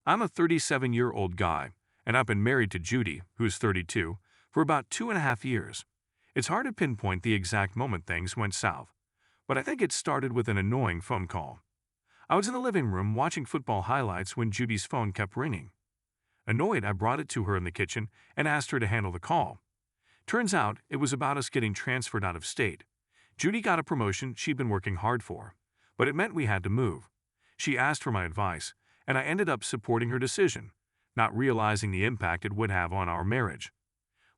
I'm a 37-year-old guy, and I've been married to Judy, who's 32, for about 2.5 years. It's hard to pinpoint the exact moment things went south, but I think it started with an annoying phone call. I was in the living room watching football highlights when Judy's phone kept ringing. Annoyed, I brought it to her in the kitchen and asked her to handle the call. Turns out, it was about us getting transferred out of state. Judy got a promotion she'd been working hard for, but it meant we had to move. She asked for my advice, and I ended up supporting her decision, not realizing the impact it would have on our marriage.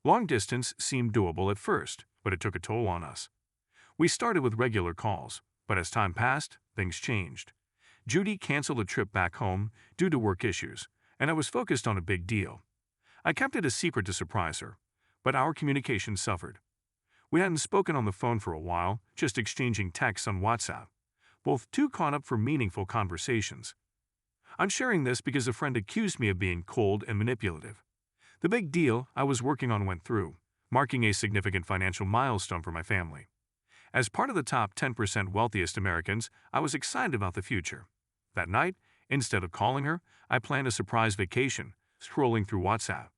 Long distance seemed doable at first, but it took a toll on us. We started with regular calls, but as time passed, things changed. Judy canceled a trip back home due to work issues, and I was focused on a big deal. I kept it a secret to surprise her, but our communication suffered. We hadn't spoken on the phone for a while, just exchanging texts on WhatsApp, both too caught up for meaningful conversations. I'm sharing this because a friend accused me of being cold and manipulative. The big deal I was working on went through, marking a significant financial milestone for my family. As part of the top 10% wealthiest Americans, I was excited about the future. That night, instead of calling her, I planned a surprise vacation, scrolling through WhatsApp.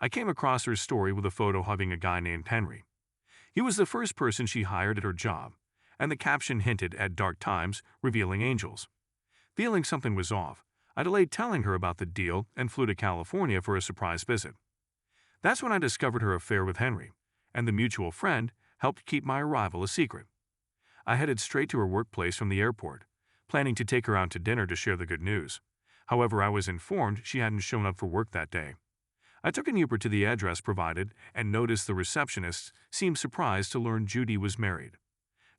I came across her story with a photo hugging a guy named Henry. He was the first person she hired at her job, and the caption hinted at dark times, revealing angels. Feeling something was off, I delayed telling her about the deal and flew to California for a surprise visit. That's when I discovered her affair with Henry, and the mutual friend helped keep my arrival a secret. I headed straight to her workplace from the airport, planning to take her out to dinner to share the good news. However, I was informed she hadn't shown up for work that day. I took an Uber to the address provided and noticed the receptionist seemed surprised to learn Judy was married.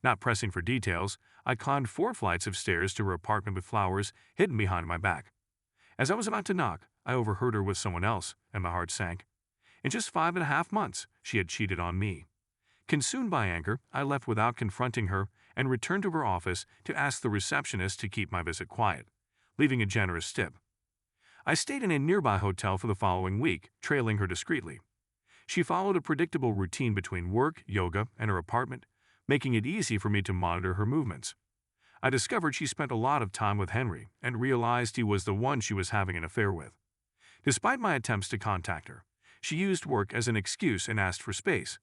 Not pressing for details, I climbed 4 flights of stairs to her apartment with flowers hidden behind my back. As I was about to knock, I overheard her with someone else, and my heart sank. In just 5.5 months, she had cheated on me. Consumed by anger, I left without confronting her and returned to her office to ask the receptionist to keep my visit quiet, leaving a generous tip. I stayed in a nearby hotel for the following week, trailing her discreetly. She followed a predictable routine between work, yoga, and her apartment, making it easy for me to monitor her movements. I discovered she spent a lot of time with Henry and realized he was the one she was having an affair with. Despite my attempts to contact her, she used work as an excuse and asked for space.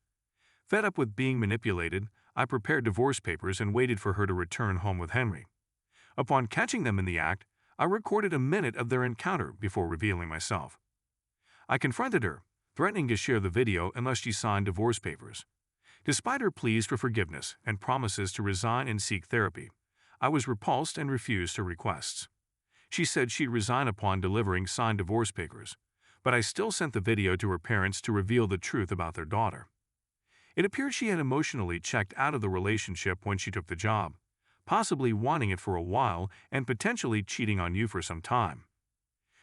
Fed up with being manipulated, I prepared divorce papers and waited for her to return home with Henry. Upon catching them in the act, I recorded a minute of their encounter before revealing myself. I confronted her, threatening to share the video unless she signed divorce papers. Despite her pleas for forgiveness and promises to resign and seek therapy, I was repulsed and refused her requests. She said she'd resign upon delivering signed divorce papers, but I still sent the video to her parents to reveal the truth about their daughter. It appeared she had emotionally checked out of the relationship when she took the job, possibly wanting it for a while and potentially cheating on you for some time.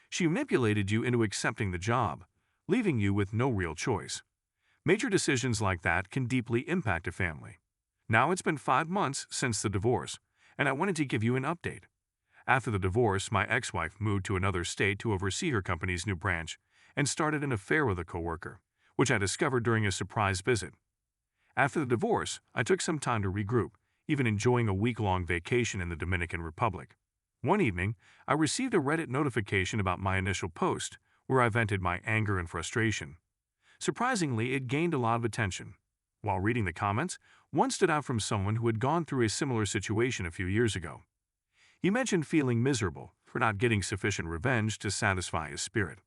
She manipulated you into accepting the job, leaving you with no real choice. Major decisions like that can deeply impact a family. Now it's been 5 months since the divorce, and I wanted to give you an update. After the divorce, my ex-wife moved to another state to oversee her company's new branch and started an affair with a coworker, which I discovered during a surprise visit. After the divorce, I took some time to regroup, even enjoying a week-long vacation in the Dominican Republic. One evening, I received a Reddit notification about my initial post, where I vented my anger and frustration. Surprisingly, it gained a lot of attention. While reading the comments, one stood out from someone who had gone through a similar situation a few years ago. He mentioned feeling miserable for not getting sufficient revenge to satisfy his spirit.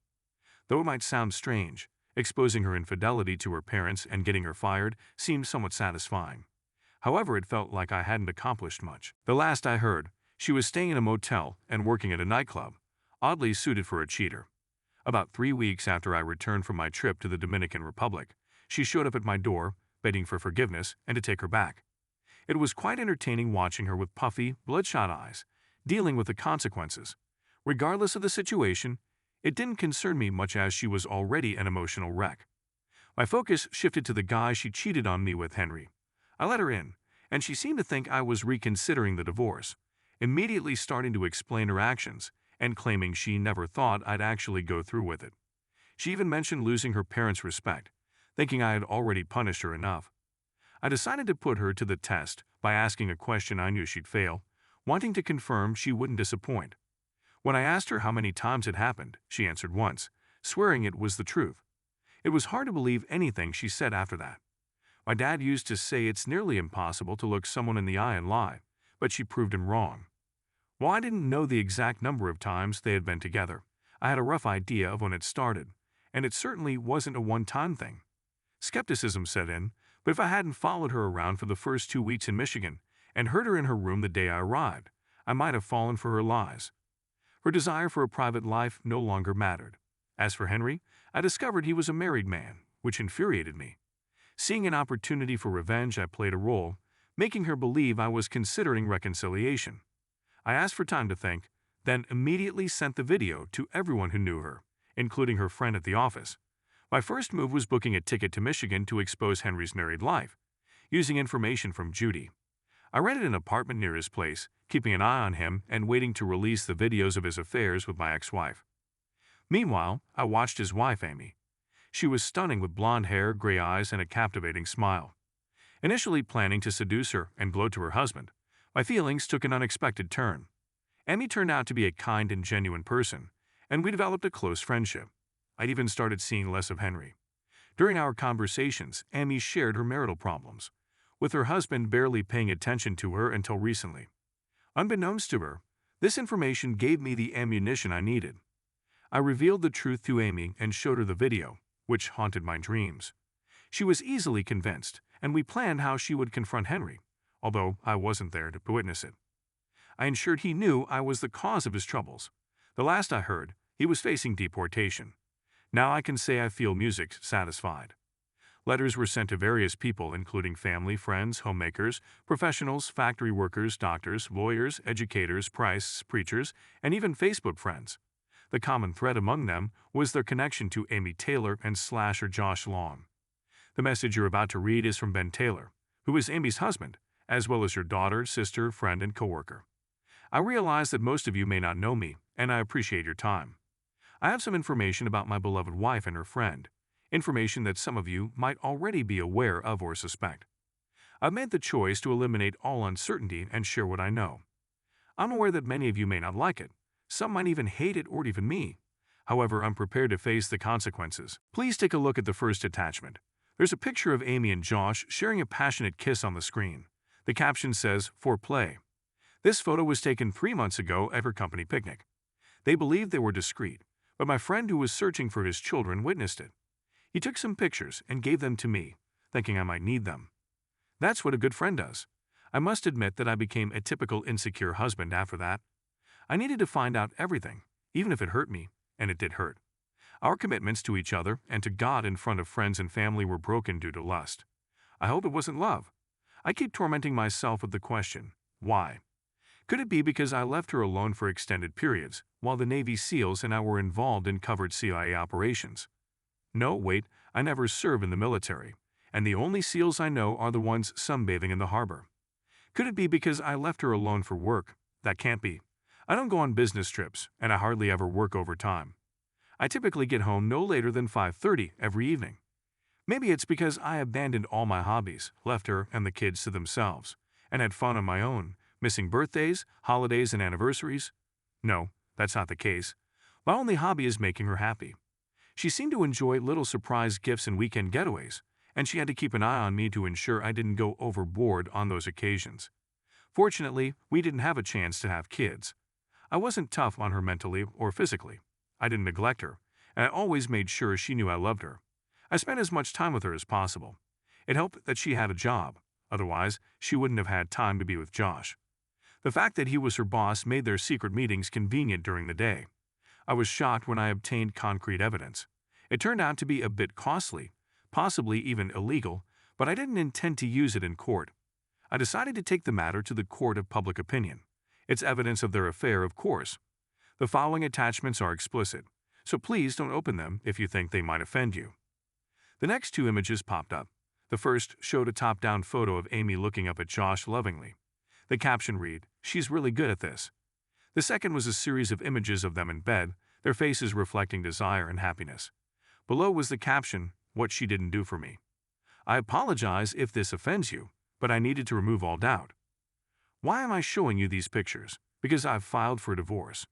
Though it might sound strange, exposing her infidelity to her parents and getting her fired seemed somewhat satisfying. However, it felt like I hadn't accomplished much. The last I heard, she was staying in a motel and working at a nightclub, oddly suited for a cheater. About 3 weeks after I returned from my trip to the Dominican Republic, she showed up at my door, begging for forgiveness and to take her back. It was quite entertaining watching her with puffy, bloodshot eyes, dealing with the consequences. Regardless of the situation, it didn't concern me much as she was already an emotional wreck. My focus shifted to the guy she cheated on me with, Henry. I let her in, and she seemed to think I was reconsidering the divorce, immediately starting to explain her actions and claiming she never thought I'd actually go through with it. She even mentioned losing her parents' respect, thinking I had already punished her enough. I decided to put her to the test by asking a question I knew she'd fail, wanting to confirm she wouldn't disappoint. When I asked her how many times it happened, she answered once, swearing it was the truth. It was hard to believe anything she said after that. My dad used to say it's nearly impossible to look someone in the eye and lie, but she proved him wrong. While I didn't know the exact number of times they had been together, I had a rough idea of when it started, and it certainly wasn't a one-time thing. Skepticism set in, but if I hadn't followed her around for the first 2 weeks in Michigan and heard her in her room the day I arrived, I might have fallen for her lies. Her desire for a private life no longer mattered. As for Henry, I discovered he was a married man, which infuriated me. Seeing an opportunity for revenge, I played a role, making her believe I was considering reconciliation. I asked for time to think, then immediately sent the video to everyone who knew her, including her friend at the office. My first move was booking a ticket to Michigan to expose Henry's married life, using information from Judy. I rented an apartment near his place, keeping an eye on him and waiting to release the videos of his affairs with my ex-wife. Meanwhile, I watched his wife, Amy. She was stunning with blonde hair, gray eyes, and a captivating smile. Initially planning to seduce her and blow to her husband, my feelings took an unexpected turn. Amy turned out to be a kind and genuine person, and we developed a close friendship. I'd even started seeing less of Henry. During our conversations, Amy shared her marital problems, with her husband barely paying attention to her until recently. Unbeknownst to her, this information gave me the ammunition I needed. I revealed the truth to Amy and showed her the video, which haunted my dreams. She was easily convinced, and we planned how she would confront Henry, although I wasn't there to witness it. I ensured he knew I was the cause of his troubles. The last I heard, he was facing deportation. Now I can say I feel music satisfied. Letters were sent to various people, including family, friends, homemakers, professionals, factory workers, doctors, lawyers, educators, priests, preachers, and even Facebook friends. The common thread among them was their connection to Amy Taylor and Slasher Josh Long. The message you're about to read is from Ben Taylor, who is Amy's husband, as well as your daughter, sister, friend, and coworker. I realize that most of you may not know me, and I appreciate your time. I have some information about my beloved wife and her friend, information that some of you might already be aware of or suspect. I've made the choice to eliminate all uncertainty and share what I know. I'm aware that many of you may not like it. Some might even hate it or even me. However, I'm prepared to face the consequences. Please take a look at the first attachment. There's a picture of Amy and Josh sharing a passionate kiss on the screen. The caption says, "For play." This photo was taken 3 months ago at her company picnic. They believed they were discreet, but my friend who was searching for his children witnessed it. He took some pictures and gave them to me, thinking I might need them. That's what a good friend does. I must admit that I became a typical insecure husband after that. I needed to find out everything, even if it hurt me, and it did hurt. Our commitments to each other and to God in front of friends and family were broken due to lust. I hope it wasn't love. I keep tormenting myself with the question, why? Could it be because I left her alone for extended periods, while the Navy SEALs and I were involved in covert CIA operations? No, wait, I never served in the military, and the only SEALs I know are the ones sunbathing in the harbor. Could it be because I left her alone for work? That can't be. I don't go on business trips, and I hardly ever work overtime. I typically get home no later than 5:30 every evening. Maybe it's because I abandoned all my hobbies, left her and the kids to themselves, and had fun on my own, missing birthdays, holidays, and anniversaries. No, that's not the case. My only hobby is making her happy. She seemed to enjoy little surprise gifts and weekend getaways, and she had to keep an eye on me to ensure I didn't go overboard on those occasions. Fortunately, we didn't have a chance to have kids. I wasn't tough on her mentally or physically. I didn't neglect her, and I always made sure she knew I loved her. I spent as much time with her as possible. It helped that she had a job. Otherwise, she wouldn't have had time to be with Josh. The fact that he was her boss made their secret meetings convenient during the day. I was shocked when I obtained concrete evidence. It turned out to be a bit costly, possibly even illegal, but I didn't intend to use it in court. I decided to take the matter to the court of public opinion. It's evidence of their affair, of course. The following attachments are explicit, so please don't open them if you think they might offend you. The next 2 images popped up. The first showed a top-down photo of Amy looking up at Josh lovingly. The caption read, "She's really good at this." The second was a series of images of them in bed, their faces reflecting desire and happiness. Below was the caption, "What she didn't do for me." I apologize if this offends you, but I needed to remove all doubt. Why am I showing you these pictures? Because I've filed for divorce.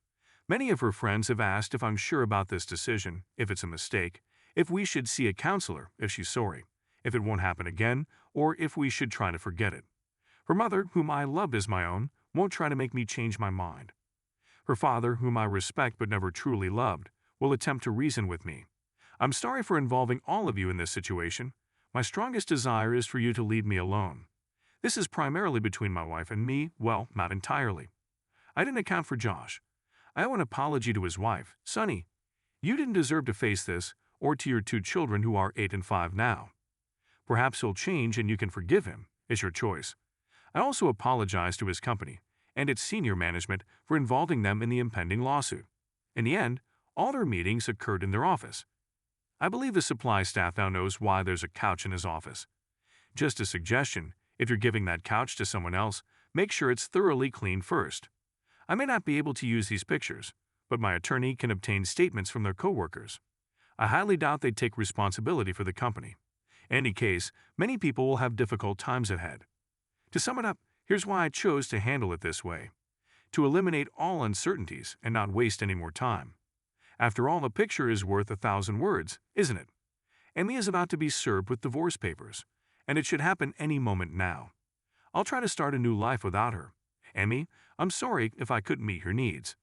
Many of her friends have asked if I'm sure about this decision, if it's a mistake, if we should see a counselor, if she's sorry, if it won't happen again, or if we should try to forget it. Her mother, whom I loved as my own, won't try to make me change my mind. Her father, whom I respect but never truly loved, will attempt to reason with me. I'm sorry for involving all of you in this situation. My strongest desire is for you to leave me alone. This is primarily between my wife and me, well, not entirely. I didn't account for Josh. I owe an apology to his wife, Sunny. You didn't deserve to face this, or to your 2 children who are 8 and 5 now. Perhaps he'll change and you can forgive him. It's your choice. I also apologize to his company and its senior management for involving them in the impending lawsuit. In the end, all their meetings occurred in their office. I believe the supply staff now knows why there's a couch in his office. Just a suggestion, if you're giving that couch to someone else, make sure it's thoroughly cleaned first. I may not be able to use these pictures, but my attorney can obtain statements from their coworkers. I highly doubt they'd take responsibility for the company. In any case, many people will have difficult times ahead. To sum it up, here's why I chose to handle it this way. To eliminate all uncertainties and not waste any more time. After all, a picture is worth 1,000 words, isn't it? Amy is about to be served with divorce papers, and it should happen any moment now. I'll try to start a new life without her. Amy, I'm sorry if I couldn't meet your needs.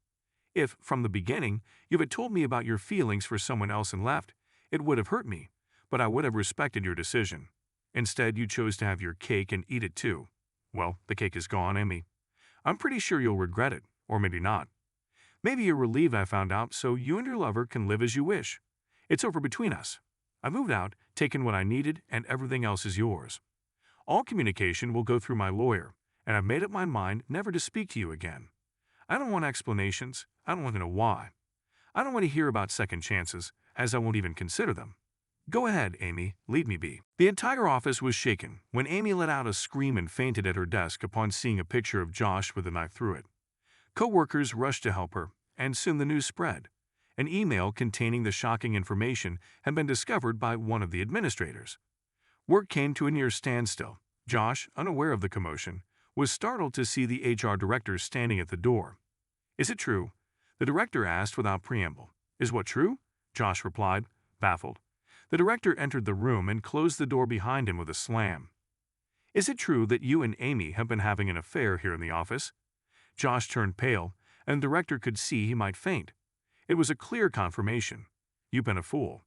If, from the beginning, you had told me about your feelings for someone else and left, it would have hurt me, but I would have respected your decision. Instead, you chose to have your cake and eat it too. Well, the cake is gone, Amy. I'm pretty sure you'll regret it, or maybe not. Maybe you're relieved I found out so you and your lover can live as you wish. It's over between us. I moved out, taken what I needed, and everything else is yours. All communication will go through my lawyer, and I've made up my mind never to speak to you again. I don't want explanations. I don't want to know why. I don't want to hear about second chances, as I won't even consider them. Go ahead, Amy, leave me be. The entire office was shaken when Amy let out a scream and fainted at her desk upon seeing a picture of Josh with a knife through it. Co-workers rushed to help her, and soon the news spread. An email containing the shocking information had been discovered by one of the administrators. Work came to a near standstill. Josh, unaware of the commotion, was startled to see the HR director standing at the door. Is it true? The director asked without preamble. Is what true? Josh replied, baffled. The director entered the room and closed the door behind him with a slam. Is it true that you and Amy have been having an affair here in the office? Josh turned pale, and the director could see he might faint. It was a clear confirmation. You've been a fool.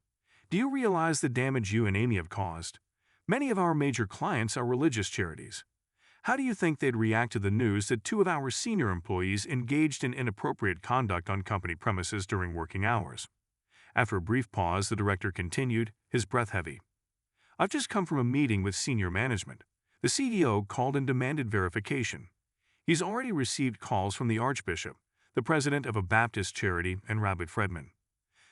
Do you realize the damage you and Amy have caused? Many of our major clients are religious charities. How do you think they'd react to the news that 2 of our senior employees engaged in inappropriate conduct on company premises during working hours? After a brief pause, the director continued, his breath heavy. I've just come from a meeting with senior management. The CEO called and demanded verification. He's already received calls from the Archbishop, the president of a Baptist charity, and Rabbi Fredman.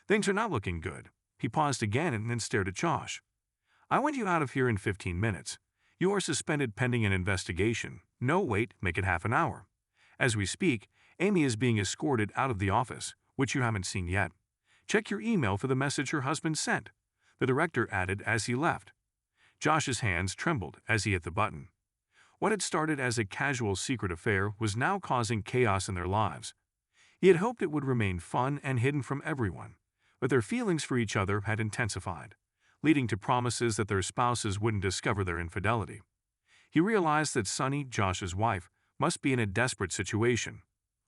Things are not looking good. He paused again and then stared at Josh. I want you out of here in 15 minutes. You are suspended pending an investigation. No, wait, make it half an hour. As we speak, Amy is being escorted out of the office, which you haven't seen yet. Check your email for the message her husband sent, the director added as he left. Josh's hands trembled as he hit the button. What had started as a casual secret affair was now causing chaos in their lives. He had hoped it would remain fun and hidden from everyone, but their feelings for each other had intensified, leading to promises that their spouses wouldn't discover their infidelity. He realized that Sunny, Josh's wife, must be in a desperate situation.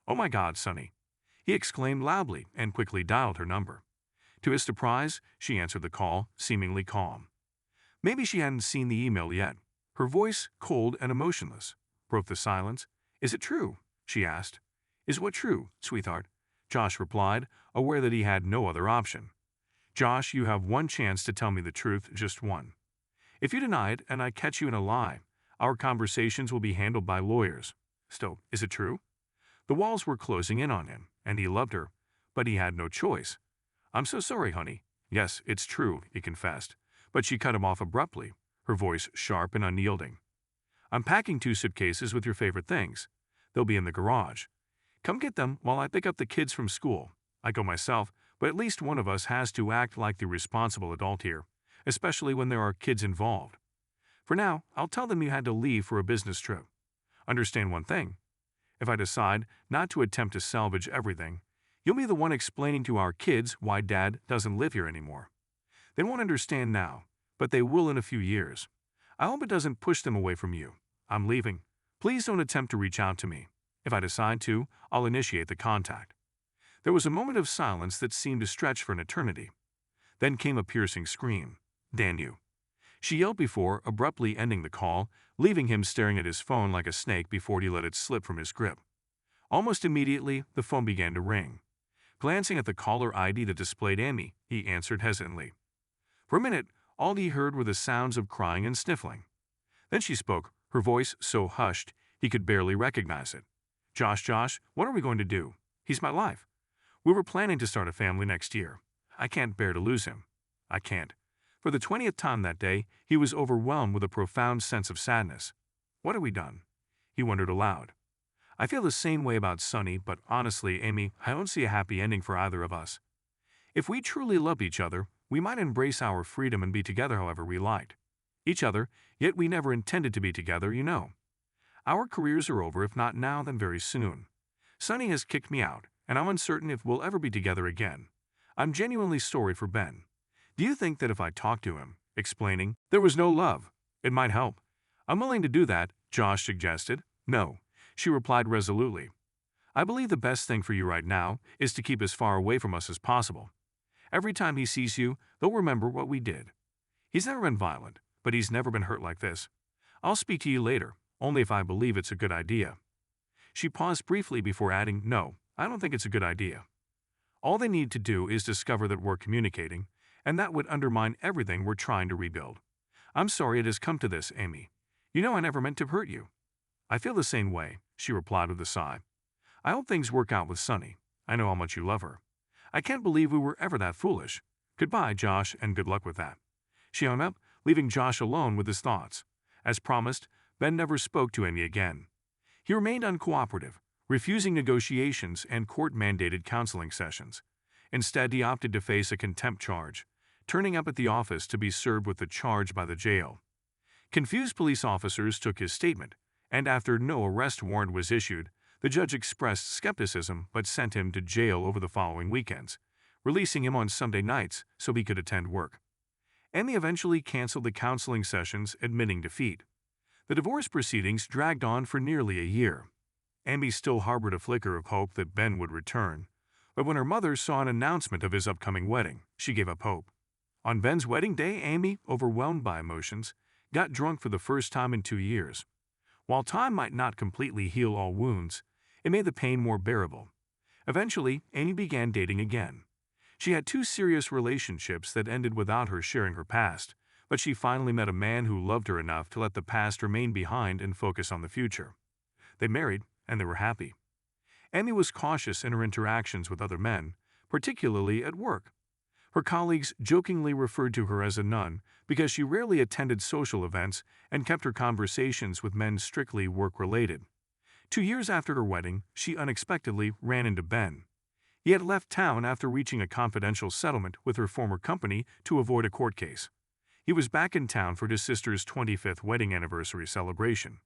Oh my God, Sunny! He exclaimed loudly and quickly dialed her number. To his surprise, she answered the call, seemingly calm. Maybe she hadn't seen the email yet. Her voice, cold and emotionless, broke the silence. Is it true? She asked. Is what true, sweetheart? Josh replied, aware that he had no other option. Josh, you have one chance to tell me the truth, just one. If you deny it and I catch you in a lie, our conversations will be handled by lawyers. Still, is it true? The walls were closing in on him, and he loved her, but he had no choice. I'm so sorry, honey. Yes, it's true, he confessed, but she cut him off abruptly, her voice sharp and unyielding. I'm packing 2 suitcases with your favorite things. They'll be in the garage. Come get them while I pick up the kids from school. I go myself, but at least one of us has to act like the responsible adult here, especially when there are kids involved. For now, I'll tell them you had to leave for a business trip. Understand one thing. If I decide not to attempt to salvage everything, You'll be the one explaining to our kids why Dad doesn't live here anymore. They won't understand now, but they will in a few years. I hope it doesn't push them away from you. I'm leaving. Please don't attempt to reach out to me. If I decide to, I'll initiate the contact." There was a moment of silence that seemed to stretch for an eternity. Then came a piercing scream. "Damn you!" She yelled before abruptly ending the call, leaving him staring at his phone like a snake before he let it slip from his grip. Almost immediately, the phone began to ring. Glancing at the caller ID that displayed Amy, he answered hesitantly. For a minute, all he heard were the sounds of crying and sniffling. Then she spoke, her voice so hushed he could barely recognize it. Josh, what are we going to do? He's my life. We were planning to start a family next year. I can't bear to lose him. I can't." For the 20th time that day, he was overwhelmed with a profound sense of sadness. What had we done? He wondered aloud. "I feel the same way about Sonny, but honestly, Amy, I don't see a happy ending for either of us. If we truly loved each other, we might embrace our freedom and be together however we liked. Each other, yet we never intended to be together, you know. Our careers are over, if not now, then very soon. Sonny has kicked me out, and I'm uncertain if we'll ever be together again. I'm genuinely sorry for Ben. Do you think that if I talked to him, explaining there was no love, it might help?" "I'm willing to do that," Josh suggested. "No," she replied resolutely. "I believe the best thing for you right now is to keep as far away from us as possible. Every time he sees you, they'll remember what we did. He's never been violent, but he's never been hurt like this. I'll speak to you later, only if I believe it's a good idea." She paused briefly before adding, "No, I don't think it's a good idea. All they need to do is discover that we're communicating, and that would undermine everything we're trying to rebuild. I'm sorry it has come to this, Amy. You know I never meant to hurt you." "I feel the same way," she replied with a sigh. "I hope things work out with Sonny. I know how much you love her. I can't believe we were ever that foolish. Goodbye, Josh, and good luck with that." She hung up, leaving Josh alone with his thoughts. As promised, Ben never spoke to Amy again. He remained uncooperative, refusing negotiations and court-mandated counseling sessions. Instead, he opted to face a contempt charge, turning up at the office to be served with the charge by the jail. Confused police officers took his statement, and after no arrest warrant was issued, the judge expressed skepticism but sent him to jail over the following weekends, releasing him on Sunday nights so he could attend work. Amy eventually canceled the counseling sessions, admitting defeat. The divorce proceedings dragged on for nearly a year. Amy still harbored a flicker of hope that Ben would return, but when her mother saw an announcement of his upcoming wedding, she gave up hope. On Ben's wedding day, Amy, overwhelmed by emotions, got drunk for the first time in 2 years. While time might not completely heal all wounds, it made the pain more bearable. Eventually, Amy began dating again. She had 2 serious relationships that ended without her sharing her past, but she finally met a man who loved her enough to let the past remain behind and focus on the future. They married, and they were happy. Amy was cautious in her interactions with other men, particularly at work. Her colleagues jokingly referred to her as a nun because she rarely attended social events and kept her conversations with men strictly work-related. 2 years after her wedding, she unexpectedly ran into Ben. He had left town after reaching a confidential settlement with her former company to avoid a court case. He was back in town for his sister's 25th wedding anniversary celebration.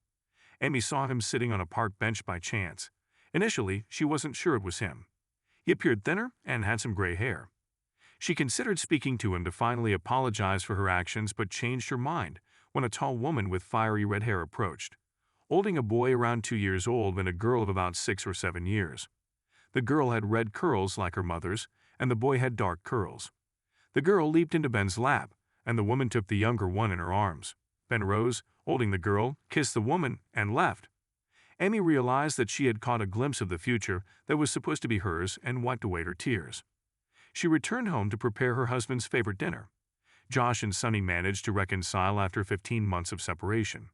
Amy saw him sitting on a park bench by chance. Initially, she wasn't sure it was him. He appeared thinner and had some gray hair. She considered speaking to him to finally apologize for her actions but changed her mind when a tall woman with fiery red hair approached, holding a boy around 2 years old and a girl of about 6 or 7 years. The girl had red curls like her mother's, and the boy had dark curls. The girl leaped into Ben's lap, and the woman took the younger one in her arms. Ben rose, holding the girl, kissed the woman, and left. Amy realized that she had caught a glimpse of the future that was supposed to be hers and wiped away her tears. She returned home to prepare her husband's favorite dinner. Josh and Sonny managed to reconcile after 15 months of separation.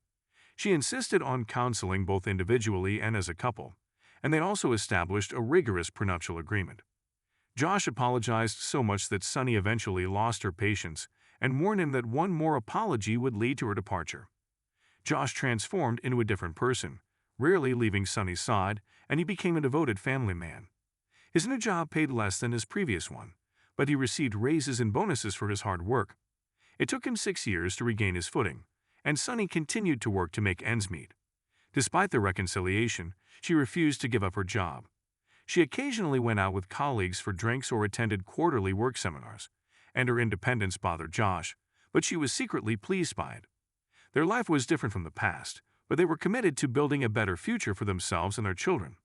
She insisted on counseling both individually and as a couple, and they also established a rigorous prenuptial agreement. Josh apologized so much that Sonny eventually lost her patience and warned him that one more apology would lead to her departure. Josh transformed into a different person, rarely leaving Sonny's side, and he became a devoted family man. His new job paid less than his previous one, but he received raises and bonuses for his hard work. It took him 6 years to regain his footing, and Sonny continued to work to make ends meet. Despite their reconciliation, she refused to give up her job. She occasionally went out with colleagues for drinks or attended quarterly work seminars, and her independence bothered Josh, but she was secretly pleased by it. Their life was different from the past, but they were committed to building a better future for themselves and their children.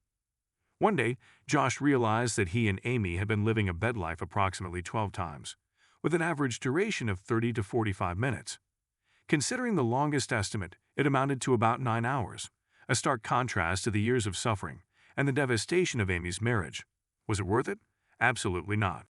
One day, Josh realized that he and Amy had been living a bed life approximately 12 times, with an average duration of 30 to 45 minutes. Considering the longest estimate, it amounted to about 9 hours, a stark contrast to the years of suffering and the devastation of Amy's marriage. Was it worth it? Absolutely not.